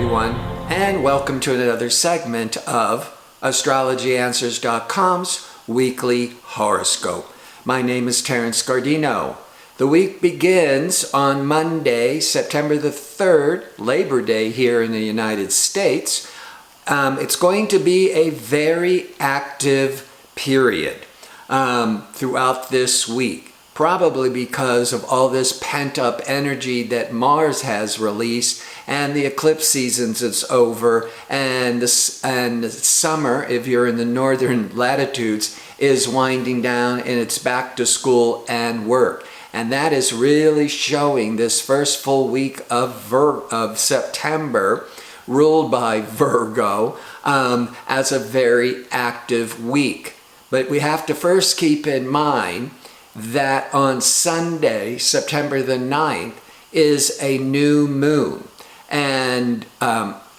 everyone, and welcome to another segment of AstrologyAnswers.com's weekly horoscope. My name is Terence Gardino. The week begins on Monday, September the 3rd, Labor Day here in the United States. It's going to be a very active period throughout this week. Probably because of all this pent-up energy that Mars has released, and the eclipse seasons is over, and the summer, if you're in the northern latitudes, is winding down, and it's back to school and work. And that is really showing this first full week of September, ruled by Virgo, as a very active week. But we have to first keep in mind that on Sunday, September the 9th, is a new moon. And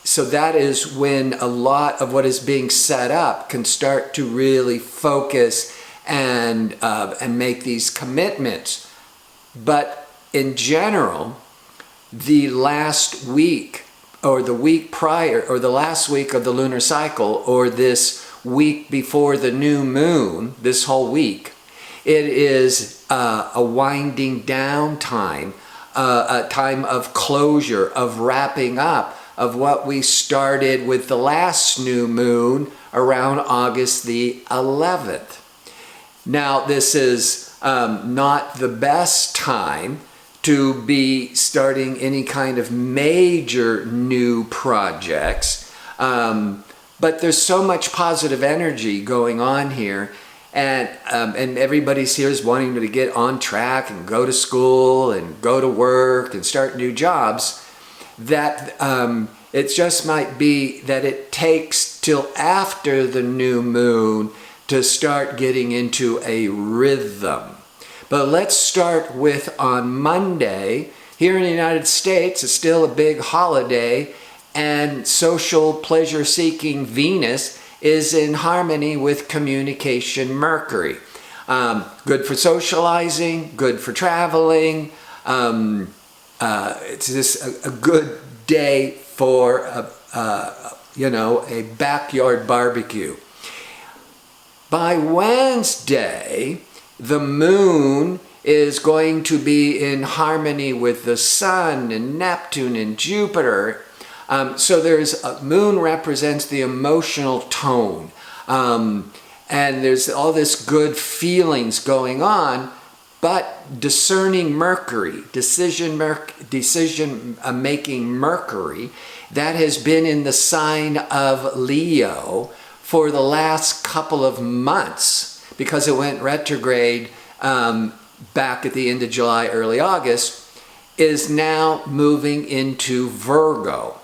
so that is when a lot of what is being set up can start to really focus and make these commitments. But in general, the last week or the week prior or the last week of the lunar cycle or this week before the new moon, this whole week, it is a winding down time, a time of closure, of wrapping up of what we started with the last new moon around August the 11th. Now, this is not the best time to be starting any kind of major new projects, but there's so much positive energy going on here. And everybody's here is wanting to get on track and go to school and go to work and start new jobs, that it just might be that it takes till after the new moon to start getting into a rhythm. But let's start with on Monday. Here in the United States, it's still a big holiday, and social pleasure-seeking Venus is in harmony with communication Mercury. Good for socializing, good for traveling. It's just a good day for a backyard barbecue. By Wednesday, the moon is going to be in harmony with the sun and Neptune and Jupiter. So moon represents the emotional tone. And there's all this good feelings going on, but discerning Mercury, decision-making Mercury, that has been in the sign of Leo for the last couple of months, because it went retrograde back at the end of July, early August, is now moving into Virgo.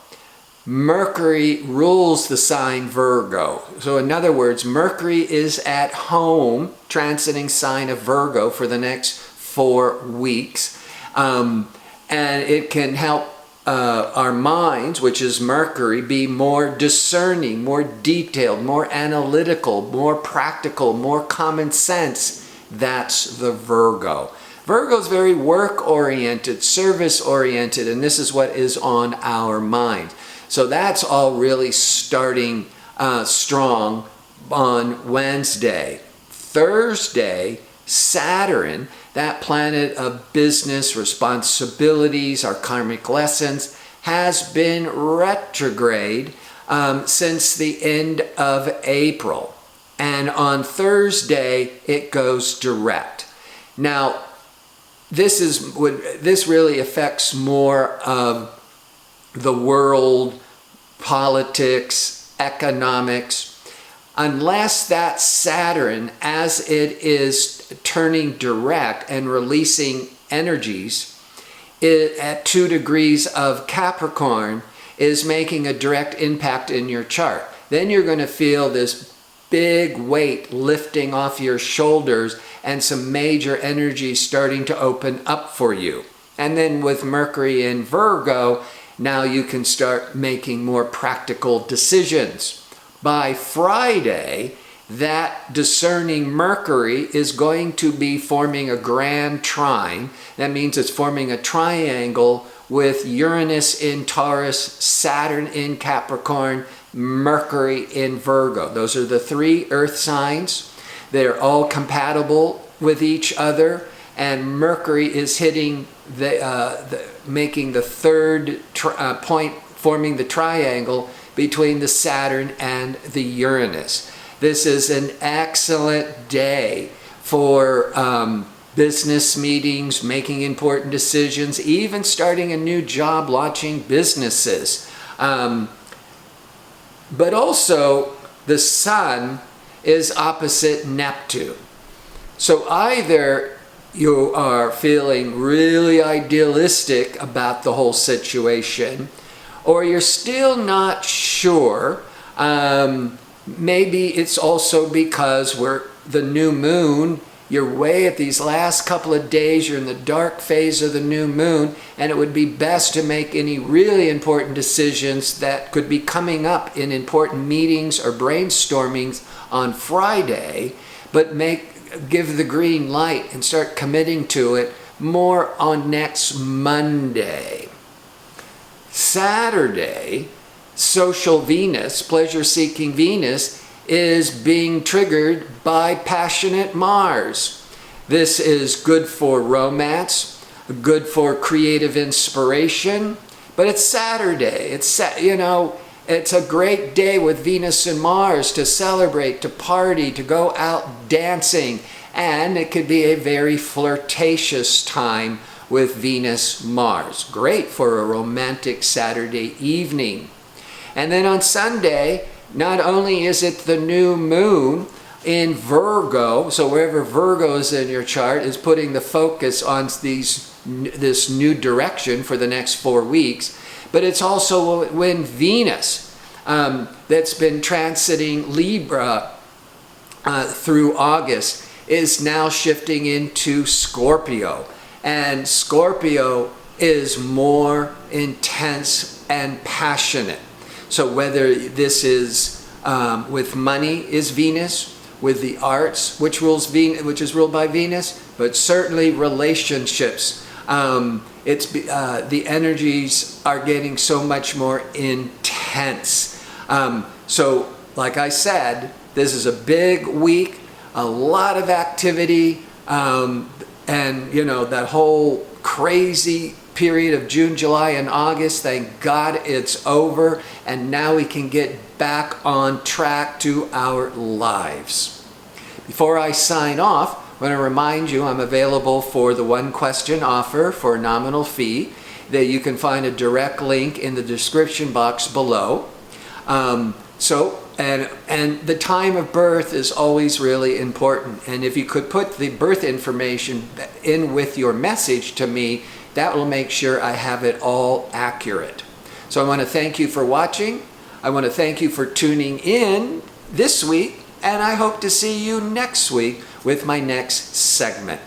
Mercury rules the sign Virgo. So in other words, Mercury is at home, transiting sign of Virgo for the next 4 weeks. And it can help our minds, which is Mercury, be more discerning, more detailed, more analytical, more practical, more common sense. That's the Virgo. Virgo is very work-oriented, service-oriented, and this is what is on our mind. So that's all really starting strong on Wednesday. Thursday, Saturn, that planet of business, responsibilities, our karmic lessons, has been retrograde since the end of April. And on Thursday, it goes direct. Now, this really affects more of the world, politics, economics, unless that Saturn, as it is turning direct and releasing energies at 2 degrees of Capricorn, is making a direct impact in your chart. Then you're going to feel this big weight lifting off your shoulders and some major energy starting to open up for you. And then with Mercury in Virgo, now you can start making more practical decisions. By Friday, that discerning Mercury is going to be forming a grand trine. That means it's forming a triangle with Uranus in Taurus, Saturn in Capricorn, Mercury in Virgo. Those are the 3 earth signs. They're all compatible with each other, and Mercury is hitting making the third point, forming the triangle between the Saturn and the Uranus. This is an excellent day for business meetings, making important decisions, even starting a new job, launching businesses. But also, the Sun is opposite Neptune. So either you are feeling really idealistic about the whole situation, or you're still not sure. Maybe it's also because the new moon, you're way at these last couple of days, you're in the dark phase of the new moon, and it would be best to make any really important decisions that could be coming up in important meetings or brainstormings on Friday, but give the green light and start committing to it more on next Monday. Saturday, social Venus, pleasure-seeking Venus, is being triggered by passionate Mars. This is good for romance, good for creative inspiration, but it's Saturday. It's a great day with Venus and Mars to celebrate, to party, to go out dancing, and it could be a very flirtatious time with Venus-Mars. Great for a romantic Saturday evening. And then on Sunday, not only is it the new moon in Virgo, so wherever Virgo is in your chart is putting the focus on this new direction for the next 4 weeks, but it's also when Venus, that's been transiting Libra through August, is now shifting into Scorpio. And Scorpio is more intense and passionate. So whether this is with money is Venus, with the arts, which is ruled by Venus, but certainly relationships. The energies are getting so much more intense. So like I said, this is a big week, a lot of activity, and that whole crazy period of June, July, and August, thank God it's over, and now we can get back on track to our lives. Before I sign off, I want to remind you I'm available for the 1-question offer for a nominal fee. That you can find a direct link in the description box below. And the time of birth is always really important. And if you could put the birth information in with your message to me, that will make sure I have it all accurate. So I want to thank you for watching. I want to thank you for tuning in this week, and I hope to see you next week with my next segment.